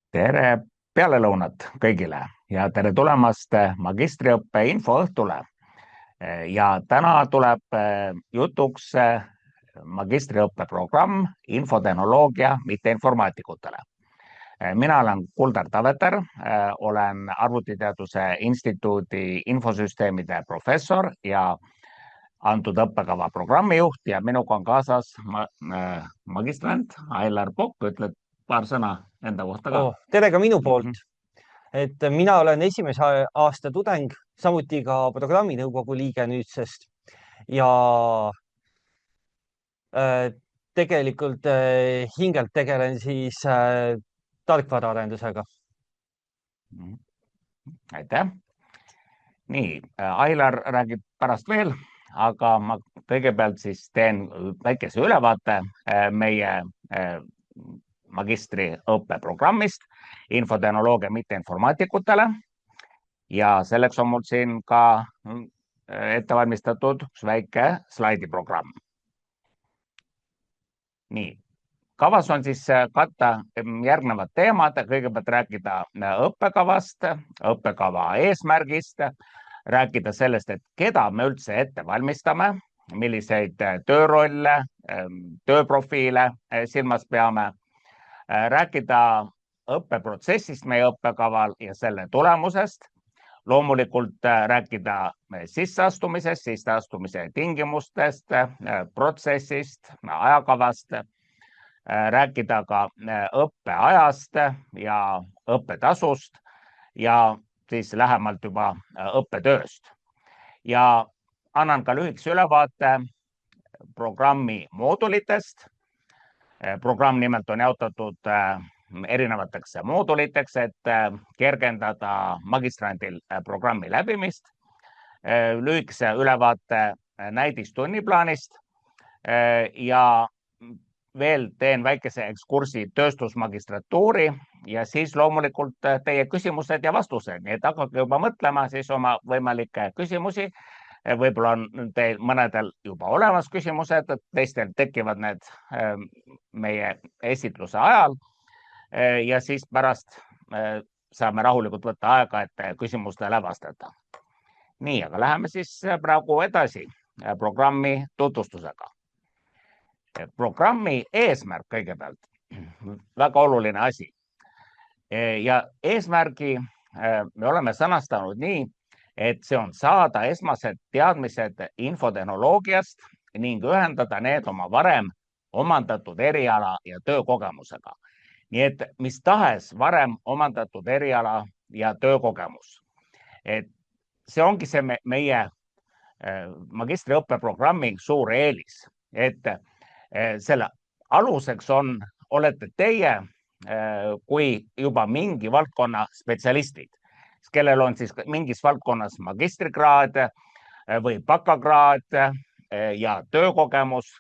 Tere pealelõunat kõigile ja tere tulemast magistriõppe infoõhtule. Ja täna tuleb jutuks magistriõppe programm infotehnoloogia mitteinformaatikutele. Mina olen Kuldar Taveter, olen Arvutiteaduse Instituudi infosüsteemide professor ja antud õppekava programmijuht ja minuga on kaasas magistrant Ailar Pokk. Ütled paar sõna enda kohta ka? Tere ka minu poolt. Mina olen esimese aasta tudeng, samuti ka programminõukogu liige nüüdsest ja äh, tegelikult hingelt tegelen siis tarkvaraarendusega. Aitäh. Nii, Ailar räägib pärast veel, aga ma kõigepealt siis teen väikese ülevaate meie magistriõppeprogrammist infotehnoloogia mitteinformaatikutele. Ja selleks on mul siin ka ette valmistatud üks väike slaidiprogramm. Nii, kavas on siis katta järgnevad teemad, kõigepealt rääkida õppekavast, õppekava eesmärgist, rääkida sellest, et keda me üldse ette valmistame, milliseid töörolle, tööprofiile silmas peame, rääkida õppeprotsessist meie õppekaval ja selle tulemusest, loomulikult rääkida sisseastumisest, sisseastumise tingimustest, protsessist, ajakavast, rääkida ka õppeajast ja õppetasust ja siis lähemalt juba õppetööst. Ja annan ka lühikese ülevaate programmi moodulitest. Programm nimelt on jaotatud erinevateks mooduliteks, et kergendada magistrandil programmi läbimist. Lühikese ülevaate näidistunniplaanist ja veel teen väikese ekskursi tööstusmagistratuuri ja siis loomulikult teie küsimused ja vastused. Nii et hakake juba mõtlema siis oma võimalikke küsimusi. Võib-olla on teil mõnedel juba olemas küsimused, teistel tekivad need meie esitluse ajal. Ja siis pärast saame rahulikult võtta aega, et küsimustele vastata. Nii, aga läheme siis praegu edasi programmi tutvustusega. Programmi eesmärk kõigepealt, väga oluline asi. Ja eesmärgi me oleme sõnastanud nii, et see on saada esmased teadmised infotehnoloogiast ning ühendada need oma varem omandatud eriala ja töökogemusega. Nii et mis tahes varem omandatud eriala ja töökogemus. See ongi see meie magistriõppeprogrammi suur eelis, et selle aluseks olete teie kui juba mingi valdkonna spetsialistid, kellel on siis mingis valdkonnas magistrikraad või bakakraad ja töökogemus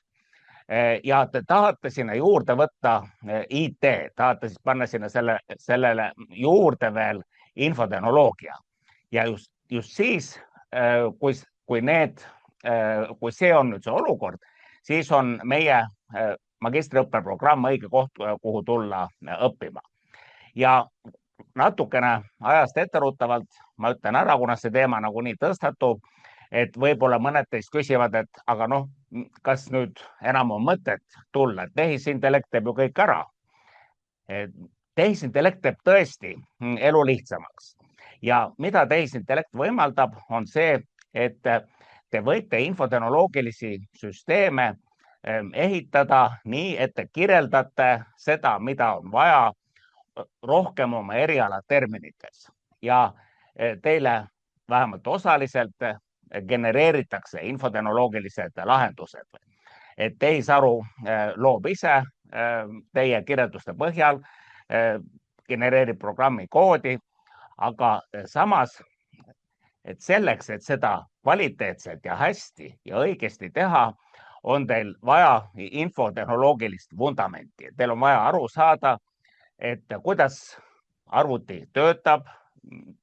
ja te tahate sinna juurde võtta IT, tahate siis panna sinna sellele juurde veel infotehnoloogia ja just siis, kui see on nüüd see olukord, siis on meie magistriõppeprogramm õige koht, kuhu tulla õppima. Ja natukene ajast etteruttavalt ma ütlen ära, kuna see teema nagunii tõstatub, et võib-olla mõned teist küsivad, et aga kas nüüd enam on mõtet tulla, et tehisintellekt teeb ju kõik ära. Tehisintellekt teeb tõesti elu lihtsamaks. Ja mida tehisintellekt võimaldab, on see, et te võite infotehnoloogilisi süsteeme ehitada nii, et te kirjeldate seda, mida on vaja rohkem oma eriala terminites ja teile vähemalt osaliselt genereeritakse infotehnoloogilised lahendused. Et tehisaru loob ise teie kirjelduste põhjal, genereerib programmi koodi, aga samas, et selleks, et seda kvaliteetselt ja hästi ja õigesti teha, on teil vaja infotehnoloogilist vundamenti. Teil on vaja aru saada, et kuidas arvuti töötab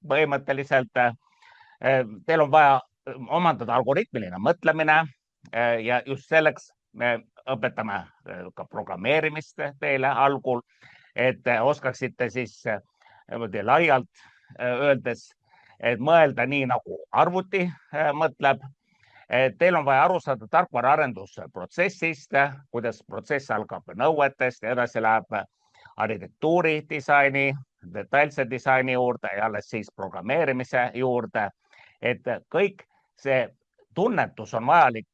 põhimõtteliselt. Teil on vaja omandada algoritmiline mõtlemine ja just selleks me õpetame ka programmeerimist teile algul. et oskaksite siis laialt öeldes, et mõelda nii, nagu arvuti mõtleb. Teil on vaja aru saada tarkvaraarendusprotsessist, kuidas protsess algab nõuetest ja edasi läheb arhitektuuri disaini, detailse disaini juurde ja alles siis programmeerimise juurde. Et kõik see tunnetus on vajalik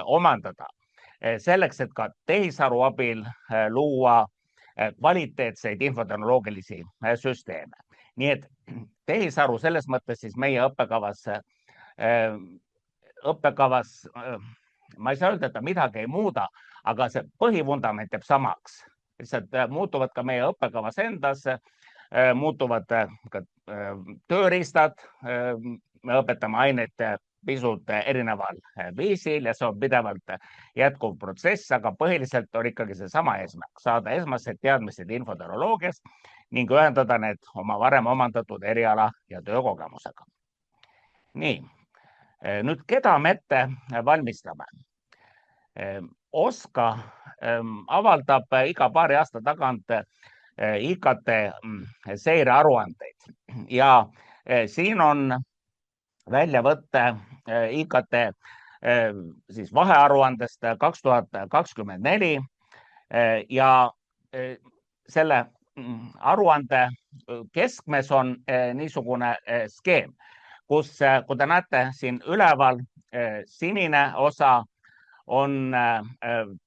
omandada selleks, et ka tehisaru abil luua kvaliteetseid infotehnoloogilisi süsteeme. Nii et tehisaru selles mõttes siis meie õppekavas, ma ei saa öelda, et ta midagi ei muuda, aga see põhivundament jääb samaks. Lihtsalt muutuvad ka meie õppekavas endas, muutuvad ka tööriistad, me õpetame aineid pisut erineval viisil ja see on pidevalt jätkuv protsess, aga põhiliselt on ikkagi see sama eesmärk, saada esmased teadmised infotehnoloogiast ning ühendada need oma varem omandatud eriala ja töökogemusega. Nii, nüüd keda me ette valmistame? OSKA avaldab iga paari aasta tagant IKT seirearuandeid ja siin on väljavõtte IKT siis vahearuandest 2024 ja selle aruande keskmes on niisugune skeem, kus, kui te näete siin üleval, sinine osa on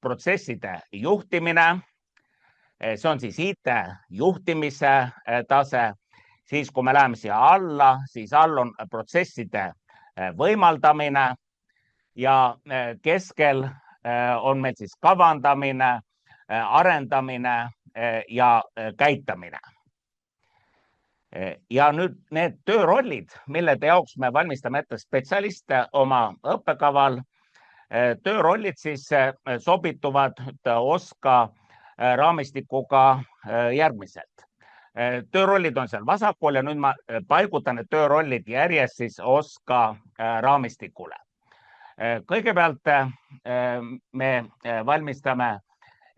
protsesside juhtimine, see on siis IT juhtimise tase. Siis kui me läheme siia alla, siis all on protsesside võimaldamine ja keskel on meil siis kavandamine, arendamine ja käitamine. Ja nüüd need töörollid, millede jaoks me valmistame ette spetsialiste oma õppekaval, töörollid siis sobituvad OSKA raamistikuga järgmiselt. Töörollid on seal vasakul ja nüüd ma paigutan need töörollid järjest siis OSKA raamistikule. Kõigepealt me valmistame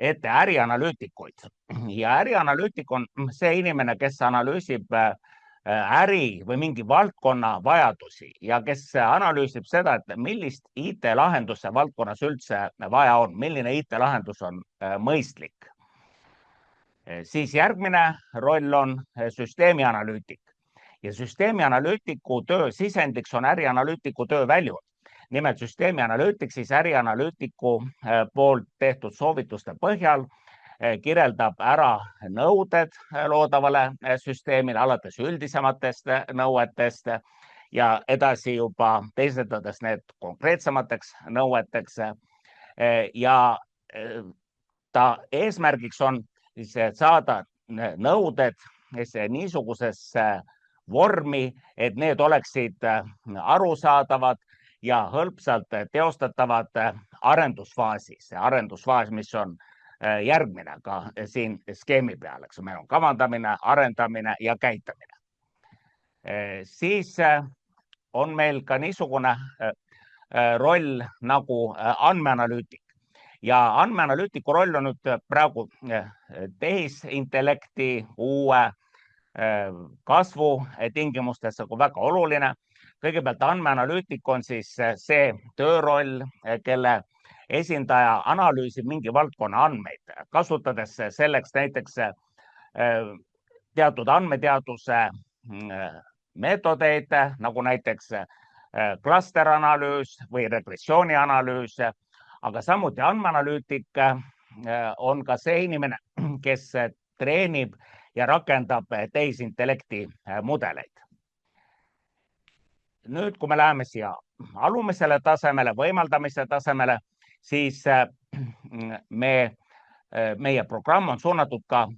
ette ärianalüütikuid ja ärianalüütik on see inimene, kes analüüsib äri või mingi valdkonna vajadusi ja kes analüüsib seda, et millist IT-lahenduse valdkonnas üldse vaja on, milline IT-lahendus on mõistlik. Siis järgmine roll on süsteemianalüütik ja süsteemianalüütiku töö sisendiks on ärianalüütiku töö väljund. Nimelt süsteemianalüütik siis ärianalüütiku poolt tehtud soovituste põhjal kirjeldab ära nõuded loodavale süsteemile, alates üldisematest nõuetest ja edasi juba teisendades need konkreetsemateks nõueteks. Ja ta eesmärgiks on siis saada nõuded niisugusesse vormi, et need oleksid arusaadavad ja hõlpsalt teostatavad arendusfaasis. Arendusfaas, mis on järgmine ka siin skeemi peal, eks meil on kavandamine, arendamine ja käitamine. Siis on meil ka niisugune roll nagu andmeanalüütik ja andmeanalüütiku roll on nüüd praegu tehisintellekti uue kasvu tingimustes väga oluline. Kõigepealt andmeanalüütik on siis see tööroll, kelle esindaja analüüsib mingi valdkonna andmeid, kasutades selleks näiteks teatud andmeteaduse meetodeid, nagu näiteks klasteranalüüs või regressioonianalüüs, aga samuti andmeanalüütik on ka see inimene, kes treenib ja rakendab tehisintellekti mudeleid. Nüüd, kui me läheme siia alumisele tasemele, võimaldamise tasemele, siis meie programm on suunatud ka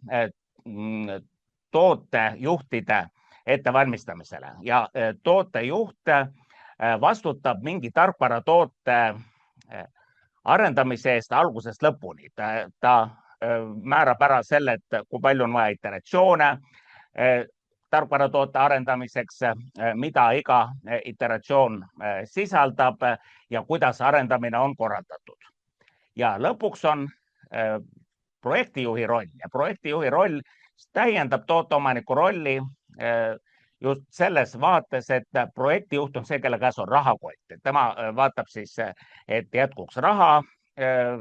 tootejuhtide ettevalmistamisele ja tootejuht vastutab mingi tarkvaratoote arendamise eest algusest lõpuni. Ta määrab ära selle, et kui palju on vaja iteratsioone tarkvaratoote arendamiseks, mida iga iteratsioon sisaldab ja kuidas arendamine on korraldatud. Ja lõpuks on projektijuhi roll ja projektijuhi roll täiendab tooteomaniku rolli just selles vaates, et projektijuht on see, kelle käes on rahakott. Tema vaatab siis, et jätkuks raha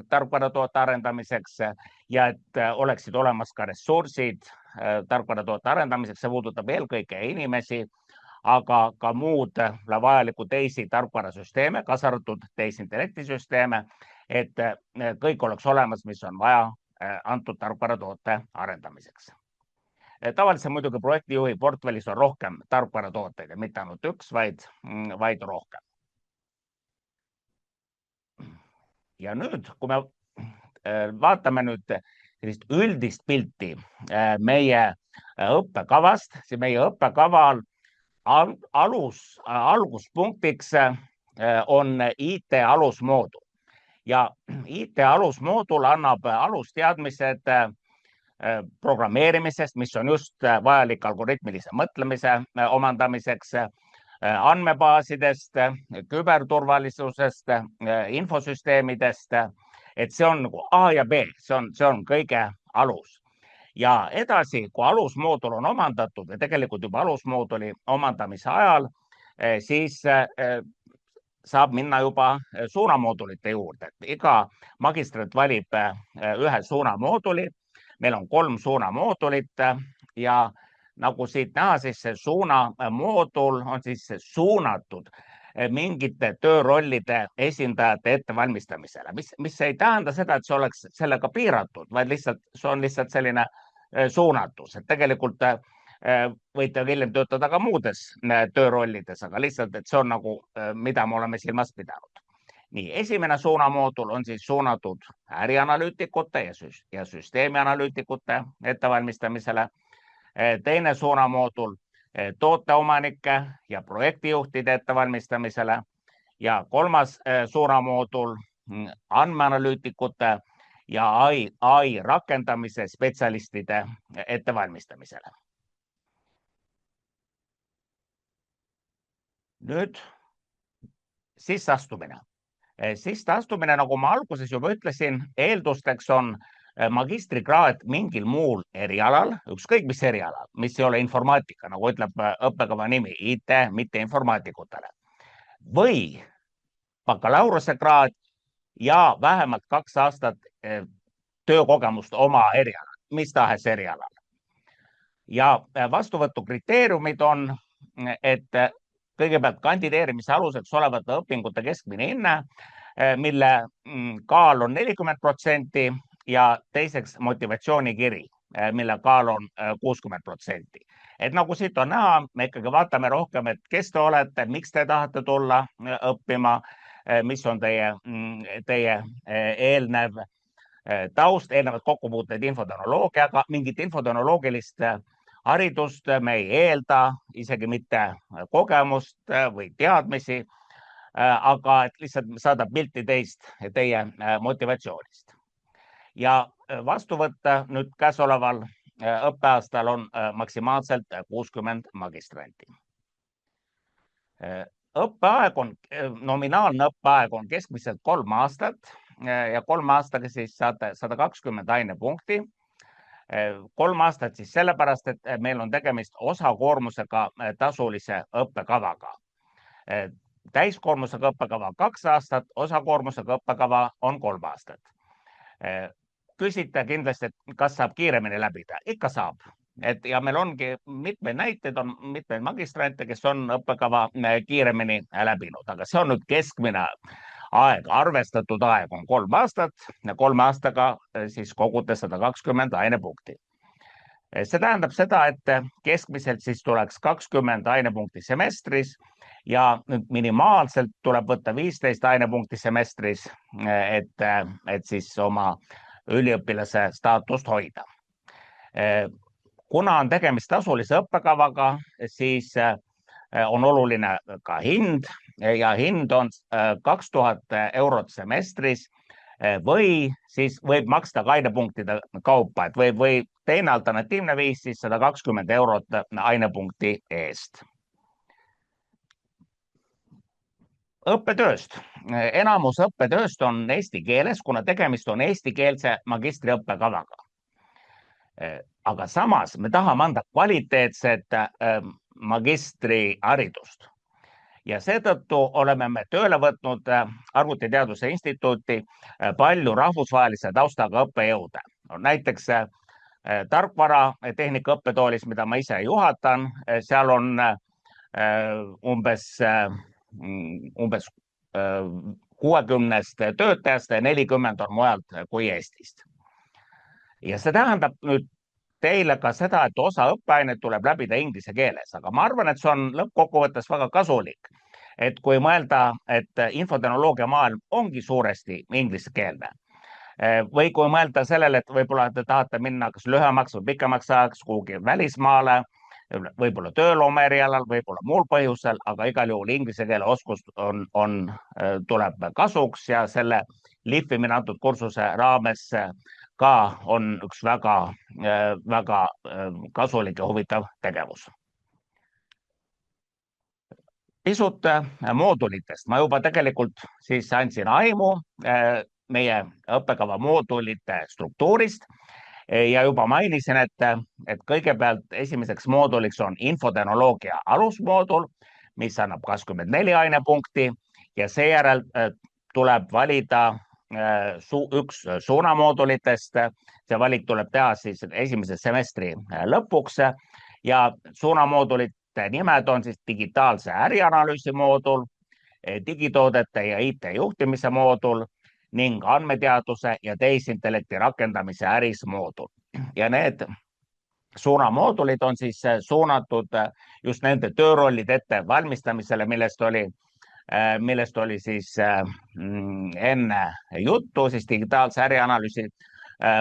tarkvaratoote arendamiseks ja et oleksid olemas ka ressursid tarkvaratoote arendamiseks. See puudutab eelkõige inimesi, aga ka muud vajalikku teisi tarkvarasüsteeme, kaasa arvatud tehisintellektisüsteeme, et kõik oleks olemas, mis on vaja antud tarkvaratoote arendamiseks. Tavaliselt muidugi projektijuhi portfellis on rohkem tarkvaratooteid ja mitte ainult üks, vaid rohkem. Ja nüüd, kui me vaatame nüüd sellist üldist pilti meie õppekavast, siis meie õppekaval alguspunktiks on IT alusmoodul ja IT alusmoodul annab alusteadmised programmeerimisest, mis on just vajalik algoritmilise mõtlemise omandamiseks, andmebaasidest, küberturvalisusest, infosüsteemidest, et see on nagu A ja B, see on kõige alus. Ja edasi, kui alusmoodul on omandatud ja tegelikult juba alusmooduli omandamise ajal, siis saab minna juba suunamoodulite juurde. Iga magistrant valib ühe suunamooduli. Meil on 3 suunamoodulit ja nagu siit näha, siis see suunamoodul on siis suunatud mingite töörollide esindajate ettevalmistamisele, mis ei tähenda seda, et see oleks sellega piiratud, vaid lihtsalt see on lihtsalt selline suunatus, et tegelikult võite hiljem töötada ka muudes töörollides, aga lihtsalt, et see on nagu, mida me oleme silmas pidanud. Nii, esimene suunamoodul on siis suunatud ärianalüütikute ja süsteemianalüütikute ettevalmistamisele. Teine suunamoodul tooteomanike ja projektijuhtide ettevalmistamisele ja kolmas suunamoodul andmeanalüütikute ja AI rakendamise spetsialistide ettevalmistamisele. Nüüd sisseastumine. Sisseastumine, nagu ma alguses juba ütlesin, eeldusteks on magistrikraad mingil muul erialal, ükskõik mis erialal, mis ei ole informaatika, nagu ütleb õppekava nimi, IT, mitte informaatikutele. Või bakalaureusekraad ja vähemalt 2 aastat töökogemust oma erialal, mis tahes erialal. Ja vastuvõtu kriteeriumid on, et kõigepealt kandideerimise aluseks olevate õpingute keskmine hinne, mille kaal on 40% ja teiseks motivatsioonikiri, mille kaal on 60%. Et nagu siit on näha, me ikkagi vaatame rohkem, et kes te olete, miks te tahate tulla õppima, mis on teie eelnev taust, eelnevad kokkupuuted infotehnoloogiaga, mingit infotehnoloogilist haridust me ei eelda, isegi mitte kogemust või teadmisi, aga et lihtsalt saada pilti teist ja teie motivatsioonist. Ja vastuvõtta nüüd käesoleval õppeaastal on maksimaalselt 60 magistranti. Õppeaeg on, nominaalne õppeaeg on keskmiselt 3 aastat ja 3 aastaga siis saate 120 ainepunkti. 3 aastat siis sellepärast, et meil on tegemist osakoormusega tasulise õppekavaga. Täiskoormusega õppekava 2 aastat, osakoormusega õppekava on 3 aastat. Küsite kindlasti, et kas saab kiiremini läbida? Ikka saab. Ja meil ongi mitmeid näiteid, on mitmeid magistrante, kes on õppekava kiiremini läbinud, aga see on nüüd keskmine aeg, arvestatud aeg on 3 aastat ja 3 aastaga siis kogute 120 ainepunkti. See tähendab seda, et keskmiselt siis tuleks 20 ainepunkti semestris ja minimaalselt tuleb võtta 15 ainepunkti semestris, et siis oma üliõpilase staatust hoida. Kuna on tegemist tasulise õppekavaga, siis on oluline ka hind ja hind on 2000 eurot semestris või siis võib maksta ka ainepunktide kaupa, et või teine alternatiivne viis siis 120 eurot ainepunkti eest. Õppetööst. Enamus õppetööst on eesti keeles, kuna tegemist on eestikeelse magistriõppekavaga. Aga samas me tahame anda kvaliteetset magistriharidust ja seetõttu oleme me tööle võtnud Arvutiteaduse Instituuti palju rahvusvahelise taustaga õppejõude. Näiteks tarkvara tehnika õppetoolis, mida ma ise juhatan, seal on umbes 60 töötajast ja 40 on mujalt kui Eestist. Ja see tähendab nüüd teile ka seda, et osa õppeaineid tuleb läbida inglise keeles, aga ma arvan, et see on lõppkokkuvõttes väga kasulik. Et kui mõelda, et infotehnoloogia maailm ongi suuresti ingliskeelne või kui mõelda sellele, et võib-olla te tahate minna kas lühemaks või pikemaks ajaks kuhugi välismaale, võib-olla tööloome erialal, võib-olla muul põhjusel, aga igal juhul inglise keele oskus tuleb kasuks ja selle lihvimine antud kursuse raames ka on üks väga kasulik ja huvitav tegevus. Pisut moodulitest. Ma juba tegelikult siis andsin aimu meie õppekava moodulite struktuurist ja juba mainisin, et kõigepealt esimeseks mooduliks on infotehnoloogia alusmoodul, mis annab 24 ainepunkti ja seejärel tuleb valida üks suunamoodulitest. See valik tuleb teha siis esimese semestri lõpuks ja suunamoodulite nimed on siis digitaalse ärianalüüsi moodul, digitoodete ja IT juhtimise moodul ning andmeteaduse ja tehisintellekti rakendamise äris moodul. Ja need suunamoodulid on siis suunatud just nende töörollide ettevalmistamisele, millest oli siis enne juttu, siis digitaalse ärianalüüsi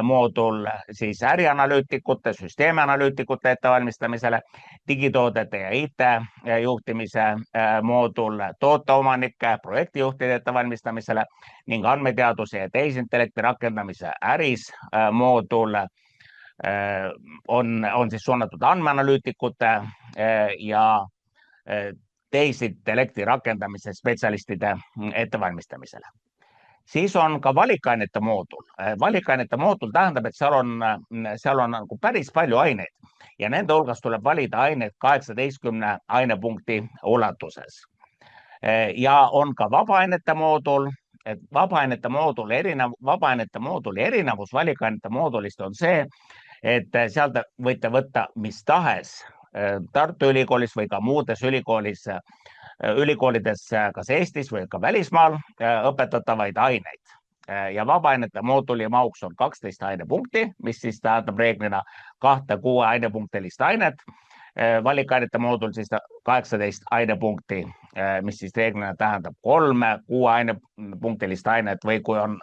moodul siis ärianalüütikute, süsteemianalüütikute ettevalmistamisele, digitoodete ja IT juhtimise moodul tooteomanike, projektijuhtide ettevalmistamisele ning andmeteaduse ja tehisintellekti rakendamise äris moodul on siis suunatud andmeanalüütikute ja tehisintellekti rakendamise spetsialistide ettevalmistamisele. Siis on ka valikainete moodul. Valikainete moodul tähendab, et seal on nagu päris palju aineid ja nende hulgas tuleb valida aineid 18 ainepunkti ulatuses. Ja on ka vabaainete moodul. Vabaainete mooduli erinevus valikainete moodulist on see, et sealt võite võtta mis tahes Tartu Ülikoolis või ka muudes ülikoolides kas Eestis või ka välismaal õpetatavaid aineid. Ja vabaainete mooduli mahuks on 12 ainepunkti, mis siis tähendab reeglina 2-6 ainepunktilist ainet. Valikainete moodul siis 18 ainepunkti, mis siis reeglina tähendab 3-6 ainepunktilist ainet või kui on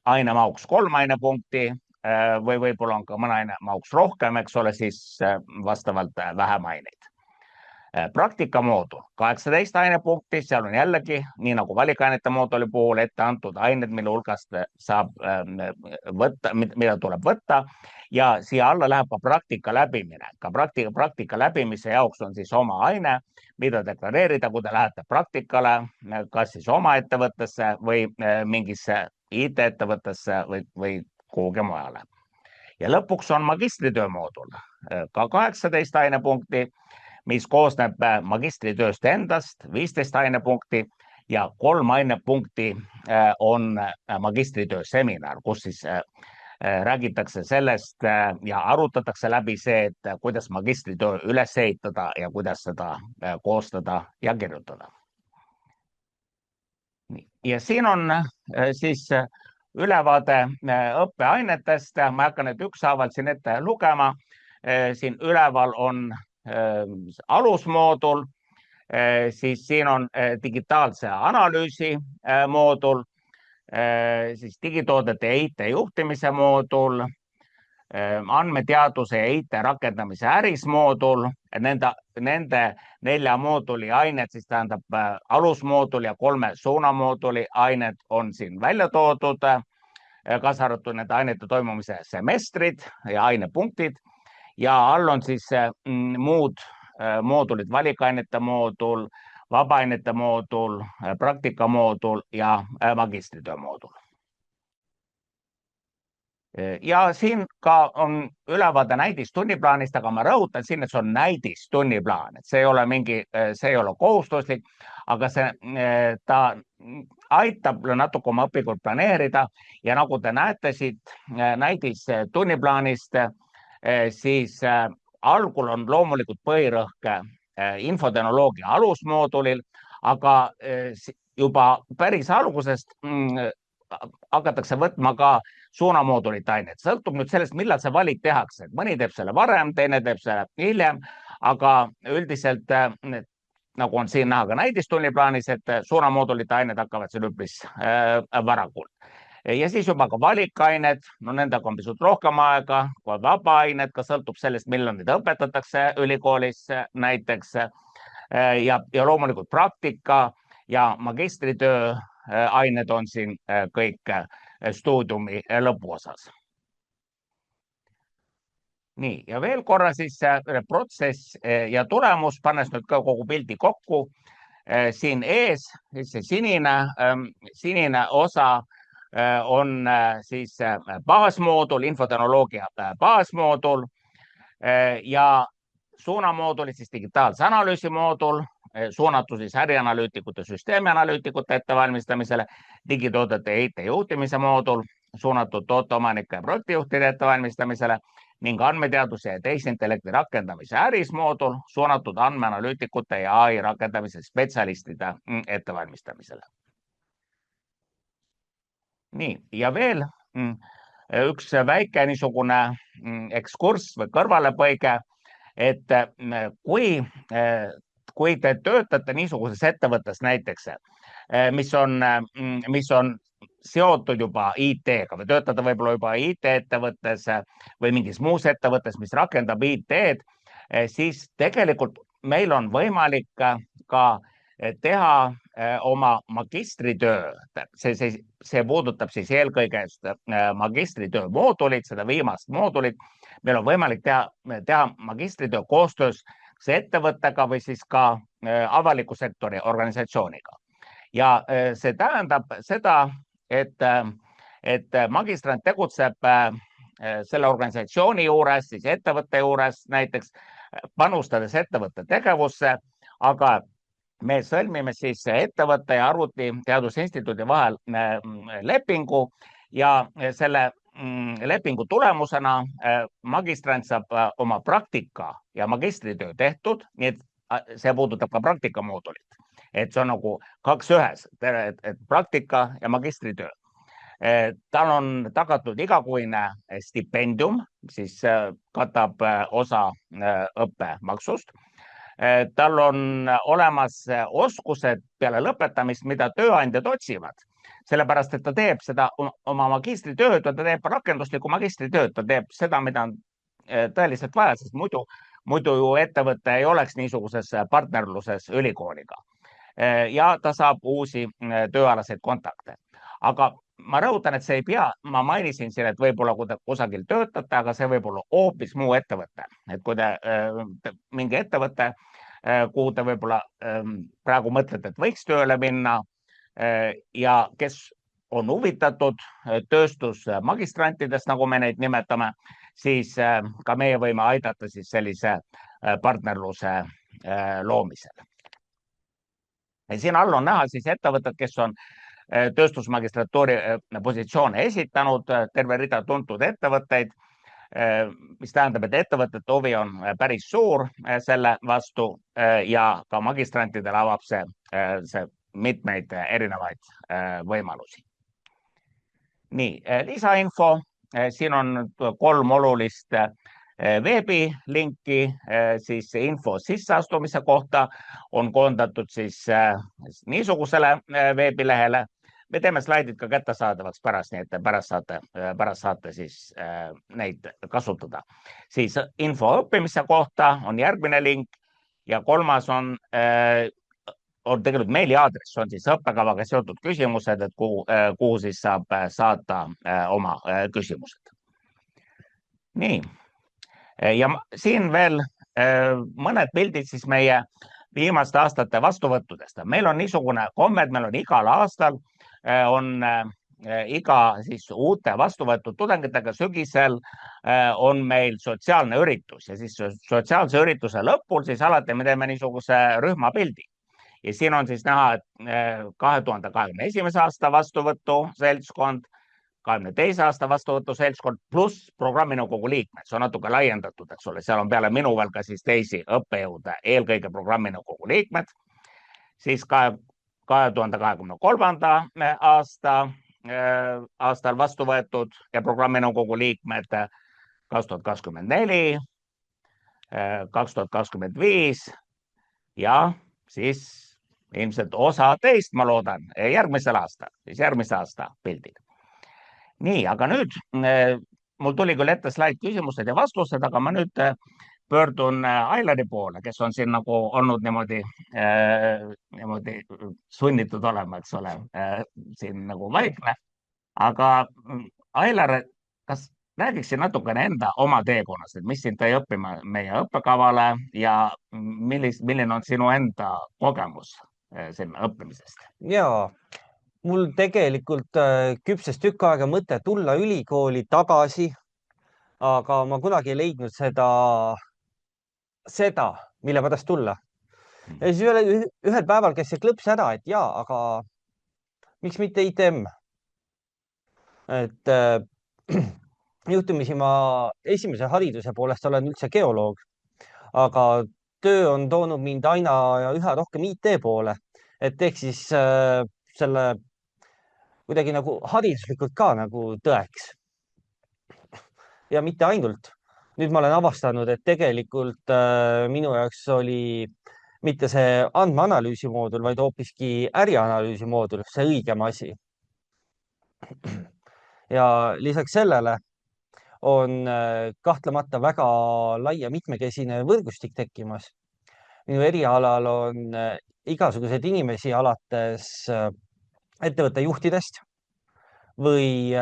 aine mahuks 3 ainepunkti või võib-olla on ka mõne aine mahuks rohkem, eks ole, siis vastavalt vähem aineid. Praktikamoodul 18 ainepunkti, seal on jällegi, nii nagu valikainete mooduli puhul, ette antud ained, mille hulgast saab võtta, mida tuleb võtta ja siia alla läheb ka praktika läbimine. Ka praktika läbimise jaoks on siis oma aine, mida deklareerida, kui te lähete praktikale, kas siis oma ettevõttesse või mingisse IT-ettevõttesse või kuhugi mujale. Ja lõpuks on magistritöö moodul, ka 18 ainepunkti, mis koosneb magistritööst endast, 15 ainepunkti ja 3 ainepunkti on magistritöö seminar, kus siis räägitakse sellest ja arutatakse läbi see, et kuidas magistritöö üles ehitada ja kuidas seda koostada ja kirjutada. Ja siin on siis ülevaade õppeainetest, ma ei hakka need ükshaaval siin ette lugema, siin üleval on alusmoodul, siis siin on digitaalse analüüsi moodul, siis digitoodete ja IT juhtimise moodul, andmeteaduse ja IT rakendamise äris moodul, nende 4 mooduli ained, siis tähendab alusmoodul ja 3 suunamooduli ained on siin välja toodud, kaasa arvatud nende ainete toimumise semestrid ja ainepunktid. Ja all on siis muud moodulid, valikainete moodul, vabaainete moodul, praktikamoodul ja magistritöö moodul. Ja siin ka on ülevaade näidistunniplaanist, aga ma rõhutan siin, et see on näidistunniplaan, et see ei ole see ei ole kohustuslik, aga ta aitab natuke oma õpingut planeerida ja nagu te näete siit näidistunniplaanist, siis algul on loomulikult põhirõhk infotehnoloogia alusmoodulil, aga juba päris algusest hakatakse võtma ka suunamoodulite ainet. Sõltub nüüd sellest, millal see valik tehakse. Mõni teeb selle varem, teine teeb selle hiljem, aga üldiselt nagu on siin näha ka näidistunniplaanis, et suunamoodulite ained hakkavad siin üpris varakult. Ja siis juba ka valikained, no nendega on pisut rohkem aega, kui vabaained, ka sõltub sellest, millal neid õpetatakse ülikoolis näiteks. Ja loomulikult praktika ja magistritöö ained on siin kõik stuudiumi lõpuosas. Nii, ja veel korra siis protsess ja tulemus, pannes nüüd ka kogu pildi kokku. Siin ees see sinine osa on siis baasmoodul, infotehnoloogia baasmoodul ja suunamoodulis siis digitaalse analüüsi moodul, suunatud siis ärianalüütikute, süsteemianalüütikute ettevalmistamisele, digitoodete ja IT juhtimise moodul, suunatud tooteomanike ja projektijuhtide ettevalmistamisele ning andmeteaduse ja tehisintellekti rakendamise äris moodul, suunatud andmeanalüütikute ja AI rakendamise spetsialistide ettevalmistamisele. Nii, ja veel üks väike niisugune ekskurss või kõrvalepõige, et kui te töötate niisuguses ettevõttes näiteks, mis on seotud juba IT-ga või töötada võib-olla juba IT-ettevõttes või mingis muus ettevõttes, mis rakendab IT-d, siis tegelikult meil on võimalik ka teha oma magistritöö. See puudutab siis eelkõige magistritöö moodulit, seda viimast moodulit. Meil on võimalik teha magistritöö koostöös ettevõttega või siis ka avaliku sektori organisatsiooniga. Ja see tähendab seda, et magistrant tegutseb selle organisatsiooni juures, siis ettevõtte juures näiteks, panustades ettevõtte tegevusse, aga me sõlmime siis ettevõtte ja Arvutiteaduste Instituudi vahel lepingu ja selle lepingu tulemusena magistrant saab oma praktika ja magistritöö tehtud, nii et see puudutab ka praktikamoodulit. Et see on nagu 2 ühes, et praktika ja magistritöö. Tal on tagatud igakuine stipendium, siis katab osa õppemaksust. Tal on olemas oskused peale lõpetamist, mida tööandjad otsivad, sellepärast et ta teeb seda oma magistritööd, ta teeb rakenduslikku magistritööd, ta teeb seda, mida on tõeliselt vaja, sest muidu ju ettevõte ei oleks niisuguses partnerluses ülikooliga. Ja ta saab uusi tööalaseid kontakte. Aga ma rõhutan, et see ei pea, ma mainisin siin, et võib-olla kui te kusagil töötate, aga see võib olla hoopis muu ettevõte. Et kui te mingi ettevõte, kuhu te võib-olla praegu mõtlete, et võiks tööle minna ja kes on huvitatud tööstusmagistrantidest, nagu me neid nimetame, siis ka meie võime aidata siis sellise partnerluse loomisel. Siin all on näha siis ettevõtted, kes on tööstusmagistratuuri positsioone esitanud, terve rida tuntud ettevõtteid, mis tähendab, et ettevõtete huvi on päris suur selle vastu ja ka magistrantidele avab see mitmeid erinevaid võimalusi. Nii, lisainfo, siin on 3 olulist veebilinki, siis info sisseastumise kohta on koondatud siis niisugusele veebilehele. Me teeme slaidid ka kättesaadavaks pärast, nii et pärast saate siis neid kasutada. Siis info õppimise kohta on järgmine link ja 3. on tegelikult meiliaadress, on siis õppekavaga seotud küsimused, et kuhu siis saab saata oma küsimused. Nii. Ja siin veel mõned pildid siis meie viimaste aastate vastuvõttudest. Meil on niisugune komme, et meil on igal aastal on iga siis uute vastuvõetud tudengitega sügisel on meil sotsiaalne üritus ja siis sotsiaalse ürituse lõpul siis alati me teeme niisuguse rühmapildi. Ja siin on siis näha, et 2021. aasta vastuvõtu seltskond, 2022. aasta vastuvõtu seltskond pluss programminõukogu liikmed, see on natuke laiendatud, eks ole, seal on peale minu veel ka siis teisi õppejõude, eelkõige programminõukogu liikmed, siis 2023. aastal vastu võetud ja programminõukogu liikmed 2024, 2025 ja siis ilmselt osa teist, ma loodan, järgmisel aastal, siis järgmise aasta pildid. Nii, aga nüüd mul tuli küll ette slaid küsimused ja vastused, aga ma nüüd pöördun Ailari poole, kes on siin nagu olnud niimoodi sunnitud olema, eks ole, siin nagu vaikne. Aga Ailar, kas räägiksin natukene enda oma teekonnast, et mis sind tõi õppima meie õppekavale ja milline on sinu enda kogemus sinna õppimisest? Jaa, mul tegelikult küpses tükk aega mõte tulla ülikooli tagasi, aga ma kunagi ei leidnud seda, mille pärast tulla. Ja siis ühel päeval käis see klõps ära, et jaa, aga miks mitte ITM? Et juhtumisi ma esimese hariduse poolest olen üldse geoloog, aga töö on toonud mind aina ja üha rohkem IT poole, et ehk siis selle kuidagi nagu hariduslikult ka nagu tõeks. Ja mitte ainult. Nüüd ma olen avastanud, et tegelikult minu jaoks oli mitte see andmeanalüüsi moodul, vaid hoopiski ärianalüüsi moodul, see õigem asi. Ja lisaks sellele on kahtlemata väga lai ja mitmekesine võrgustik tekkimas. Minu erialal on igasuguseid inimesi alates ettevõtte juhtidest või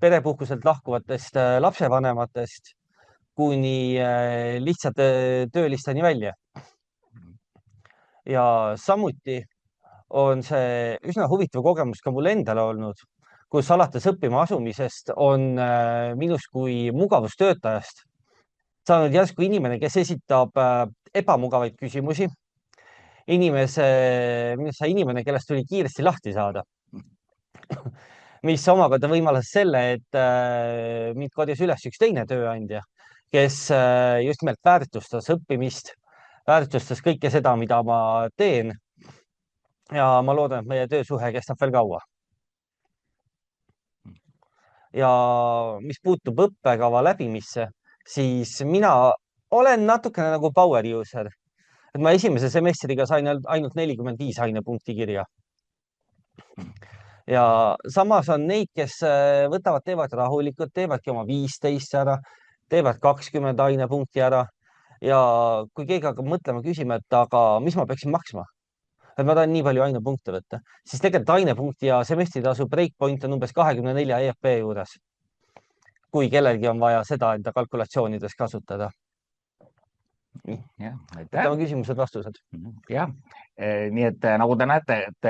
perepuhkuselt lahkuvatest lapsevanematest kuni lihtsate töölisteni välja. Ja samuti on see üsna huvitav kogemus ka mul endale olnud, kus alates õppima asumisest on minust kui mugavustöötajast saanud järsku inimene, kes esitab ebamugavaid küsimusi. Inimene, kellest tuli kiiresti lahti saada. Mis omakorda võimalas selle, et mind korjas üles üks teine tööandja, kes just nimelt väärtustas õppimist, väärtustas kõike seda, mida ma teen. Ja ma loodan, et meie töösuhe kestab veel kaua. Ja mis puutub õppekava läbimisse, siis mina olen natukene nagu power user. Et ma esimese semestriga sain ainult 45 ainepunkti kirja. Ja samas on neid, kes teevad rahulikult, teevadki oma 15 ära, teevad 20 ainepunkti ära. Ja kui keegi hakkab mõtlema, küsima, et aga mis ma peaksin maksma? Et ma tahan nii palju ainepunkte võtta, siis tegelikult ainepunkti ja semestritasu breakpoint on umbes 24 EFP juures. Kui kellelgi on vaja seda enda kalkulatsioonides kasutada. Need on küsimused, vastused. Jah, nii et nagu te näete, et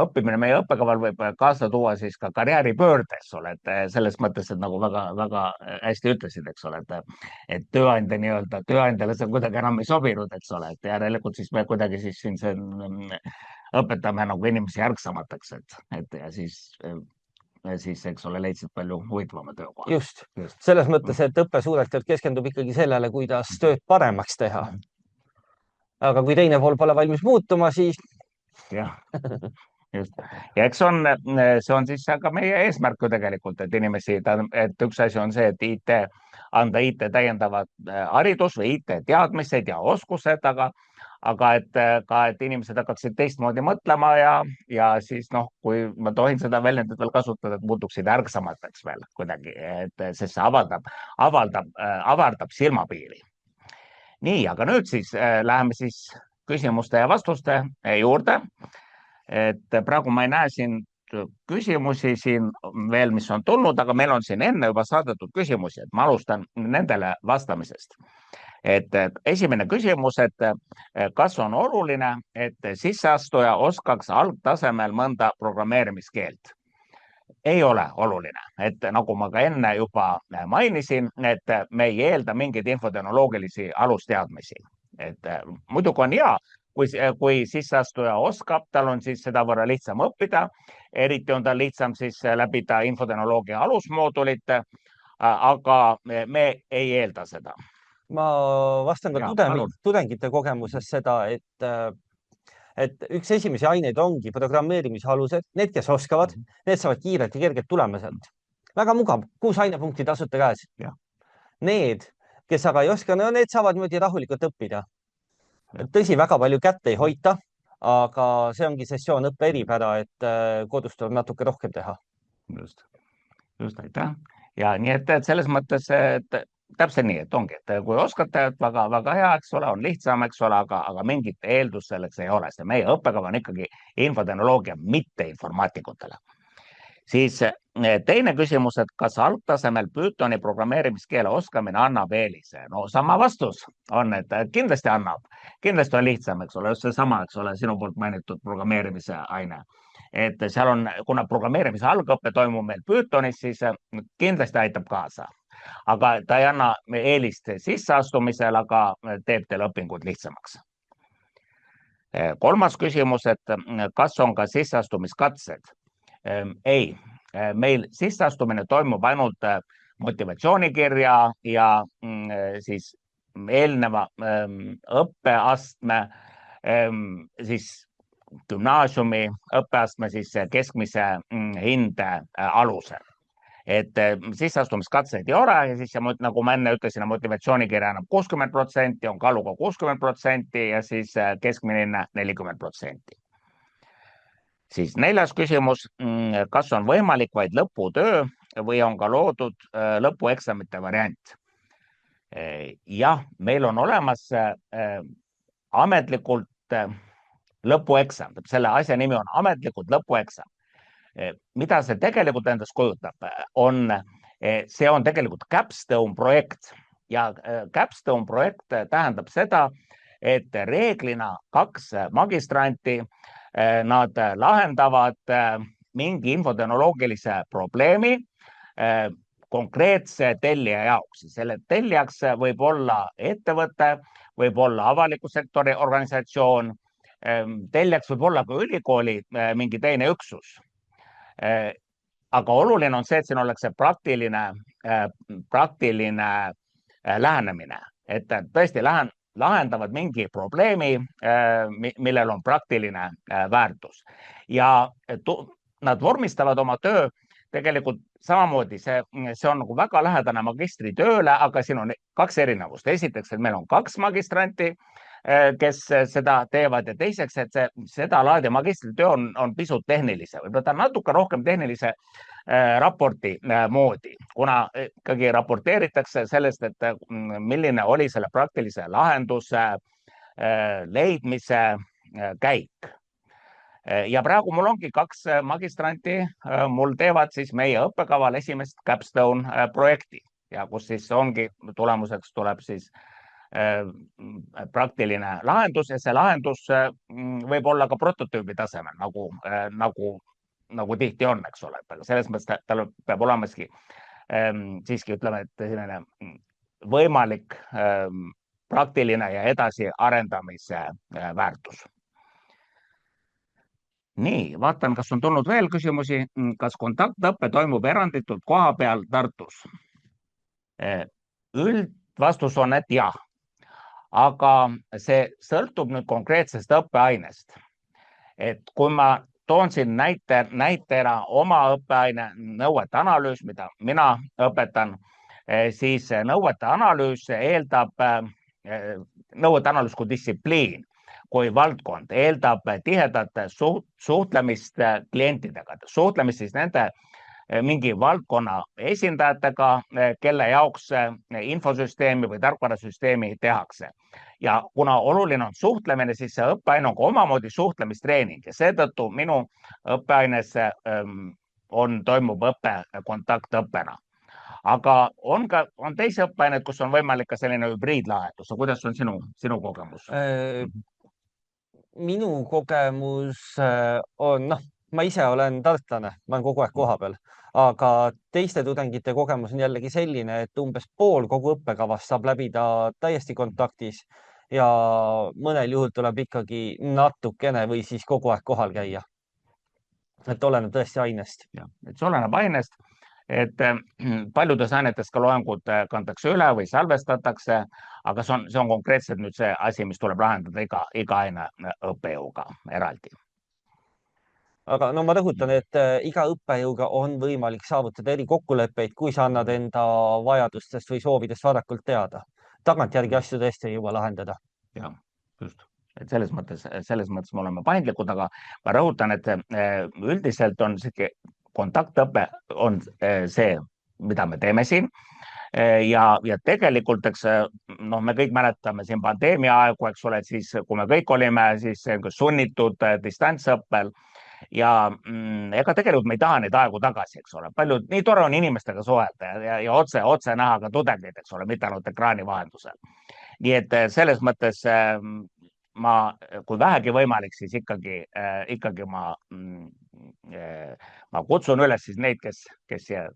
õppimine meie õppekaval võib kaasa tuua siis ka karjääripöörde, eks ole, et selles mõttes, et nagu väga hästi ütlesid, eks ole, et tööandjale see kuidagi enam ei sobinud, eks ole, et järelikult siis me kuidagi siis siin õpetame nagu inimesi ärksamateks, et ja siis, eks ole, leidsid palju huvitavama töökoha. Just. Selles mõttes, et õppe suurelt keskendub ikkagi sellele, kuidas tööd paremaks teha. Aga kui teine pool pole valmis muutuma, siis... Jah, just. Ja eks see on siis ka meie eesmärk ju tegelikult, et inimesi, et üks asi on see, et anda IT täiendavat haridus või IT teadmised ja oskused, aga et inimesed hakkaksid teistmoodi mõtlema ja siis kui ma tohin seda väljendit veel kasutada, et muutuksid ärksamateks veel kuidagi, sest see avardab silmapiiri. Nii, aga nüüd siis läheme siis küsimuste ja vastuste juurde. Et praegu ma ei näe siin küsimusi siin veel, mis on tulnud, aga meil on siin enne juba saadetud küsimusi, et ma alustan nendele vastamisest. et esimene küsimus, et kas on oluline, et sisseastuja oskaks algtasemel mõnda programmeerimiskeelt? Ei ole oluline, et nagu ma ka enne juba mainisin, et me ei eelda mingeid infotehnoloogilisi alusteadmisi, et muidugi on hea, kui sisseastuja oskab, tal on siis sedavõrra lihtsam õppida, eriti on tal lihtsam siis läbida infotehnoloogia alusmoodulit, aga me ei eelda seda. ma vastan ka tudengite kogemuses seda, et üks esimesi aineid ongi programmeerimise alused, need, kes oskavad, need saavad kiirelt ja kergelt tulema sealt. Väga mugav, 6 ainepunkti tasuta käes. Need, kes aga ei oska, no need saavad niimoodi rahulikult õppida. Tõsi, väga palju kätte ei hoita, aga see ongi sessioonõppe eripära, et kodus tuleb natuke rohkem teha. Just, aitäh. Ja nii, et selles mõttes, et täpselt nii, et ongi, et kui oskate, et väga hea, eks ole, on lihtsam, eks ole, aga mingit eeldust selleks ei ole. Meie õppekava on ikkagi infotehnoloogia, mitte informaatikutele. Siis teine küsimus, et kas algtasemel Pythoni programmeerimiskeele oskamine annab eelise? No sama vastus on, et kindlasti annab. Kindlasti on lihtsam, eks ole, just seesama, eks ole, sinu poolt mainitud programmeerimise aine. Et seal on, kuna programmeerimise algõppe toimub meil Pythonis, siis kindlasti aitab kaasa. Aga ta ei anna eelist sisseastumisel, aga teeb teil õpingud lihtsamaks. Kolmas küsimus, et kas on ka sisseastumiskatsed? Ei, meil sisseastumine toimub ainult motivatsioonikirja ja siis eelneva õppeastme, siis gümnaasiumi õppeastme siis keskmise hinde alusel. Et sisseastumiskatseid ei ole ja siis nagu ma enne ütlesin, motivatsioonikirja annab 60%, on kaaluga 60% ja siis keskmine hinne 40%. Siis neljas küsimus, kas on võimalik vaid lõputöö või on ka loodud lõpueksamite variant? Jah, meil on olemas ametlikult lõpueksam, selle asja nimi on ametlikult lõpueksam. Mida see tegelikult endast kujutab? See on tegelikult Capstone projekt ja Capstone projekt tähendab seda, et reeglina 2 magistranti, nad lahendavad mingi infotehnoloogilise probleemi konkreetse tellija jaoks. Selle tellijaks võib olla ettevõte, võib olla avaliku sektori organisatsioon, tellijaks võib olla ka ülikooli mingi teine üksus. Aga oluline on see, et siin oleks see praktiline lähenemine, et tõesti lahendavad mingi probleemi, millel on praktiline väärtus. Ja nad vormistavad oma töö tegelikult samamoodi, see on nagu väga lähedane magistritööle, aga siin on 2 erinevust. Esiteks, et meil on 2 magistranti, kes seda teevad ja teiseks, et seda laadi magistritöö on pisut tehnilise, võib-olla ta natuke rohkem tehnilise raporti moodi, kuna ikkagi raporteeritakse sellest, et milline oli selle praktilise lahenduse leidmise käik. Ja praegu mul ongi 2 magistranti, mul teevad siis meie õppekaval esimest Capstone projekti ja kus siis ongi tulemuseks tuleb siis praktiline lahendus ja see lahendus võib olla ka prototüübi tasemel, nagu tihti on, eks ole. Selles mõttes tal peab olema siiski ütleme, et selline võimalik praktiline ja edasi arendamise väärtus. Nii, vaatan, kas on tulnud veel küsimusi. Kas kontaktõppe toimub eranditult koha peal Tartus? Üldvastus on, et jah. Aga see sõltub nüüd konkreetsest õppeainest. Et kui ma toon siin näitena oma õppeaine nõuete analüüs, mida mina õpetan, siis nõuete analüüs eeldab, nõuete analüüs kui distsipliin, kui valdkond eeldab tihedat suhtlemist klientidega, suhtlemist siis nende mingi valdkonna esindajatega, kelle jaoks infosüsteemi või tarkvarasüsteemi tehakse. Ja kuna oluline on suhtlemine, siis see õppeaine on ka omamoodi suhtlemistreening ja seetõttu minu õppeaines toimub õpe kontaktõppena. aga on teisi õppeaineid, kus on võimalik ka selline hübriidlahendus. Kuidas on sinu kogemus? Minu kogemus on, ma ise olen tartlane, ma olen kogu aeg kohapeal, aga teiste tudengite kogemus on jällegi selline, et umbes pool kogu õppekavast saab läbida täiesti kontaktis ja mõnel juhul tuleb ikkagi natukene või siis kogu aeg kohal käia. Et oleneb tõesti ainest. Et see oleneb ainest, et paljudes ainetes ka loengud kantakse üle või salvestatakse, aga see on konkreetselt nüüd see asi, mis tuleb lahendada iga aine õppejõuga eraldi. Aga no ma rõhutan, et iga õppejõuga on võimalik saavutada erikokkuleppeid, kui sa annad enda vajadustest või soovidest varakult teada. Tagantjärgi asju tõesti ei jõua lahendada. Jah, just. Et selles mõttes me oleme paindlikud, aga ma rõhutan, et üldiselt on kontaktõpe on see, mida me teeme siin. Ja tegelikult, eks me kõik mäletame siin pandeemia aegu, eks ole, et siis, kui me kõik olime siis sunnitud distantsõppel ja ega tegelikult me ei taha neid aegu tagasi, eks ole. Nii tore on inimestega suhelda ja otse näha ka tudengeid, eks ole, mitte ainult ekraani vahendusel. Nii et selles mõttes kui vähegi võimalik, siis ikkagi ma kutsun üles siis neid, kes siia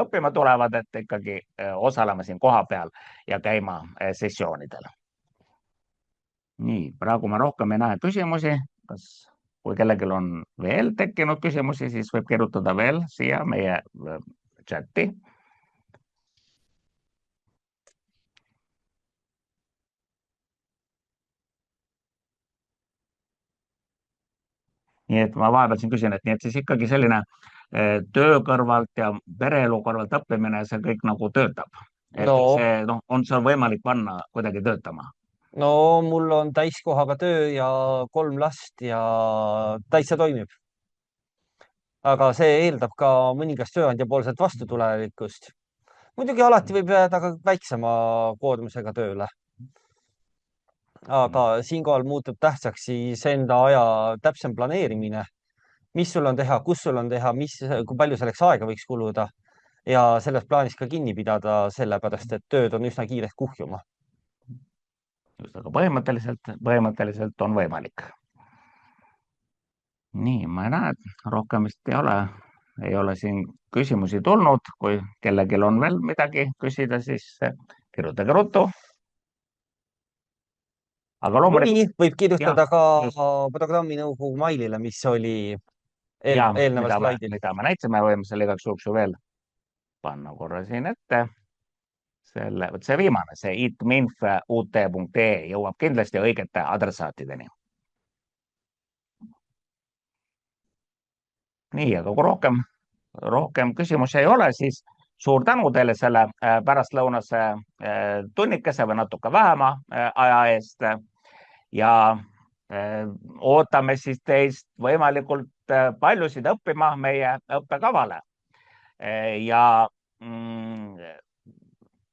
õppima tulevad, et ikkagi osalema siin kohapeal ja käima sessioonidel. Nii, praegu ma rohkem ei näe küsimusi. Kui kellelgi on veel tekkinud küsimusi, siis võib kirjutada veel siia meie chati. Nii et ma vahepeal siin küsin, et nii et siis ikkagi selline töö kõrvalt ja pereelu kõrvalt õppimine, see kõik nagu töötab. Et see on võimalik panna kuidagi töötama. No mul on täiskohaga töö ja 3 last ja täitsa toimib. Aga see eeldab ka mõningast tööandja poolset vastutulelikkust. Muidugi alati võib jääda ka väiksema koormusega tööle. Aga siinkohal muutub tähtsaks siis enda aja täpsem planeerimine, mis sul on teha, kus sul on teha, kui palju selleks aega võiks kuluda ja sellest plaanist ka kinni pidada, sellepärast et tööd on üsna kiirelt kuhjuma. Just, aga põhimõtteliselt on võimalik. Nii, ma ei näe, rohkem vist ei ole siin küsimusi tulnud. Kui kellelgi on veel midagi küsida, siis kirjutage ruttu. Aga loomulikult võib kirjutada ka programmi nõukogu mailile, mis oli eelneval slaidil. Mida me näitsime, võime selle igaks juhuks ju veel panna korra siin ette. See viimane, see itminf.ut.ee jõuab kindlasti õigete adressaatideni. Nii, aga kui rohkem küsimusi ei ole, siis suur tänu teile selle pärastlõunase tunnikese või natuke vähema aja eest ja ootame siis teist võimalikult paljusid õppima meie õppekavale. Ja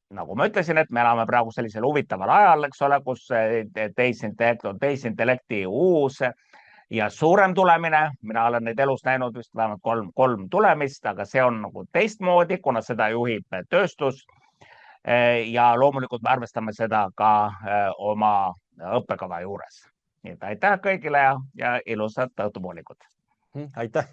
nagu ma ütlesin, et me elame praegu sellisel huvitaval ajal, eks ole, kus tehisintellekt on tehisintellekti uus ja suurem tulemine. Mina olen neid elus näinud vist vähemalt kolm tulemist, aga see on nagu teistmoodi, kuna seda juhib tööstus. Ja loomulikult me arvestame seda ka oma õppekava juures. Nii et aitäh kõigile ja ilusat õhtupoolikut. Aitäh!